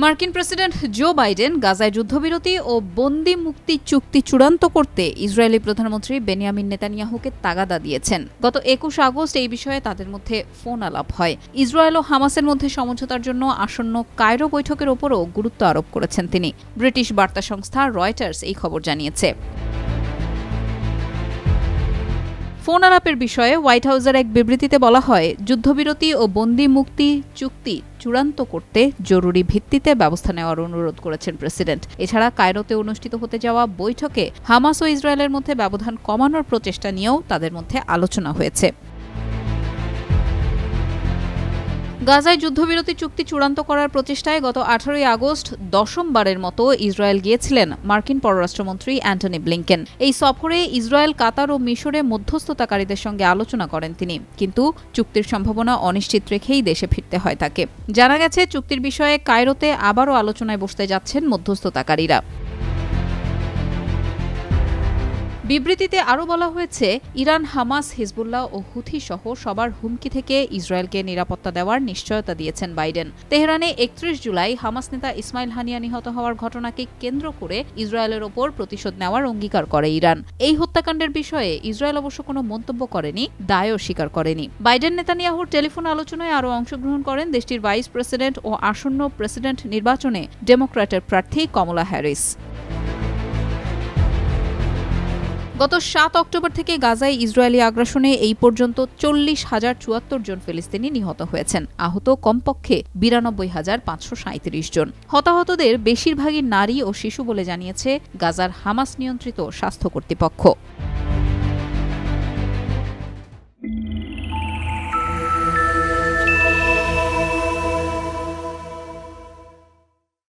মার্কিন president Joe Biden গাজায় যুদ্ধবিরতি ও বন্দি মুক্তি চুক্তি চূড়ান্ত করতে ইসরায়েলি প্রধানমন্ত্রী বেনিয়ামিন নেতানিয়াহুকে তাগাদা দিয়েছেন। গত ২১ আগস্ট এই বিষয়ে তাদের মধ্যে ফোন আলাপ হয়। ইসরায়েল ও হামাসের মধ্যে সমঝোতার জন্য আসন্ন কায়রো বৈঠকের ওপরও গুরুত্ব আরোপ করেছেন তিনি। ব্রিটিশ বার্তা সংস্থা রয়টার্স এই খবর জানিয়েছে। ফোন আলাপের বিষয়ে হোয়াইট হাউসের এক বিবৃতিতে বলা হয়, যুদ্ধবিরতি ও বন্দি মুক্তি চুক্তি চূড়ান্ত করতে জরুরি ভিত্তিতে ব্যবস্থা নেওয়ার অনুরোধ করেছেন প্রেসিডেন্ট। এছাড়া কায়রোতে অনুষ্ঠিত হতে যাওয়া বৈঠকে হামাস ও ইসরায়েলের মধ্যে ব্যবধান কমানোর প্রচেষ্টা নিয়েও তাদের মধ্যে আলোচনা হয়েছে। গাজায় যুদ্ধবিরতি চুক্তি চূড়ান্ত করার প্রচেষ্টায় গত ১৮ আগস্ট দশমবারের মতো ইসরায়েল গিয়েছিলেন মার্কিন পররাষ্ট্রমন্ত্রী অ্যান্টনি ব্লিংকেন। এই সফরে ইসরায়েল, কাতার ও মিশরে মধ্যস্থতাকারীদের সঙ্গে আলোচনা করেন তিনি, কিন্তু চুক্তির সম্ভাবনা অনিশ্চিত রেখেই দেশে ফিরতে হয় তাকে। জানা গেছে, চুক্তির বিষয়ে কায়রোতে আবারও আলোচনায় বসতে যাচ্ছেন মধ্যস্থতাকারীরা। বিবৃতিতে আরও বলা হয়েছে, ইরান, হামাস, হিজবুল্লাহ ও হুথি সহ সবার হুমকি থেকে ইসরায়েলকে নিরাপত্তা দেওয়ার নিশ্চয়তা দিয়েছেন বাইডেন। তেহরানে ৩১ জুলাই হামাস নেতা ইসমাইল হানিয়া নিহত হওয়ার ঘটনাকে কেন্দ্র করে ইসরায়েলের ওপর প্রতিশোধ নেওয়ার অঙ্গীকার করে ইরান। এই হত্যাকাণ্ডের বিষয়ে ইসরায়েল অবশ্য কোনো মন্তব্য করেনি, দায়ও স্বীকার করেনি। বাইডেন নেতানিয়াহুর টেলিফোন আলোচনায় আরও অংশগ্রহণ করেন দেশটির ভাইস প্রেসিডেন্ট ও আসন্ন প্রেসিডেন্ট নির্বাচনে ডেমোক্র্যাটের প্রার্থী কমলা হ্যারিস। গত ৭ অক্টোবর থেকে গাজায় ইসরায়েলি আগ্রাসনে এই পর্যন্ত ৪০,০৭৪ জন ফিলিস্তিনি নিহত হয়েছেন। আহত কমপক্ষে ৯২,৫৩৭ জন। হতাহতদের বেশিরভাগই নারী ও শিশু বলে জানিয়েছে গাজার হামাস নিয়ন্ত্রিত স্বাস্থ্য কর্তৃপক্ষ।